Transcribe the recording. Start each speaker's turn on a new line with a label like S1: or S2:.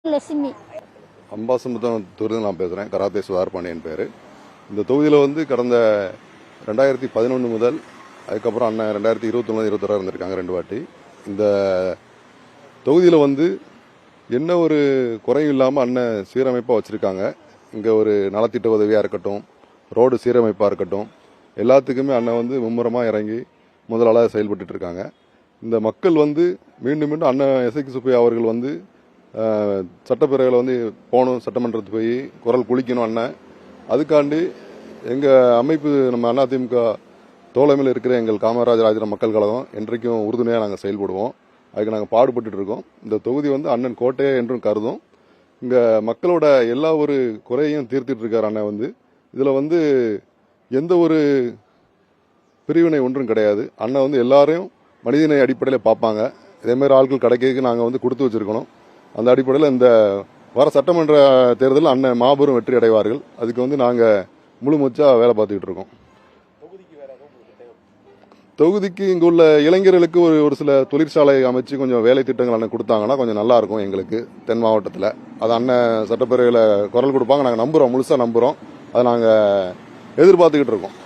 S1: லட்சுமி.
S2: அம்பாசமுத்திரம் தொகுதியில் நான் பேசுகிறேன். கராத்தே சுதார்பாண்டியன் பேர். இந்த தொகுதியில் வந்து கடந்த 2011 முதல் அதுக்கப்புறம் அண்ணன் 2021 21 இருந்திருக்காங்க 2 வாட்டி. இந்த தொகுதியில் வந்து என்ன ஒரு குறையும் இல்லாமல் அண்ணன் சீரமைப்பாக வச்சுருக்காங்க. இங்கே ஒரு நலத்திட்ட உதவியாக இருக்கட்டும், ரோடு சீரமைப்பாக இருக்கட்டும், எல்லாத்துக்குமே அண்ணன் வந்து மும்முரமாக இறங்கி முதலாளாக செயல்பட்டு இருக்காங்க. இந்த மக்கள் வந்து மீண்டும் மீண்டும் அண்ணன் எஸ்ஐக்கு சுப்பையா அவர்கள் வந்து சட்டப்பேரவையில் வந்து போகணும், சட்டமன்றத்துக்கு போய் குரல் குளிக்கணும் அண்ணன். அதுக்காண்டி எங்கள் அமைப்பு நம்ம அதிமுக தோழமையில் இருக்கிற எங்கள் காமராஜர் ஆஜர மக்கள் கழகம் என்றைக்கும் உறுதுணையாக நாங்கள் செயல்படுவோம். அதுக்கு நாங்கள் பாடுபட்டு இருக்கோம். இந்த தொகுதி வந்து அண்ணன் கோட்டையை என்றும் கருதும். இங்கே மக்களோட எல்லா ஒரு குறையையும் தீர்த்துட்டு இருக்கார் அண்ணன் வந்து. இதில் வந்து எந்த ஒரு பிரிவினை ஒன்றும் கிடையாது. அண்ணன் வந்து எல்லாரையும் மனிதனை அடிப்படையில் பார்ப்பாங்க. இதேமாதிரி ஆட்கள் கிடைக்கிறதுக்கு நாங்கள் வந்து கொடுத்து வச்சிருக்கணும். அந்த அடிப்படையில் இந்த வர சட்டமன்ற தேர்தலில் அண்ணன் மாபெரும் வெற்றி அடைவார்கள். அதுக்கு வந்து நாங்கள் முழு மூச்சாக வேலை பார்த்துக்கிட்டு இருக்கோம். தொகுதிக்கு இங்கே உள்ள இளைஞர்களுக்கு ஒரு சில தொழிற்சாலை அமைச்சு கொஞ்சம் வேலை திட்டங்கள் அண்ணன் கொடுத்தாங்கன்னா கொஞ்சம் நல்லா இருக்கும் எங்களுக்கு தென் மாவட்டத்தில். அது அண்ணன் சட்டப்பேரவையில் குரல் கொடுப்பாங்க. நாங்கள் நம்புகிறோம், முழுசாக நம்புகிறோம். அதை நாங்கள் எதிர்பார்த்துக்கிட்டு இருக்கோம்.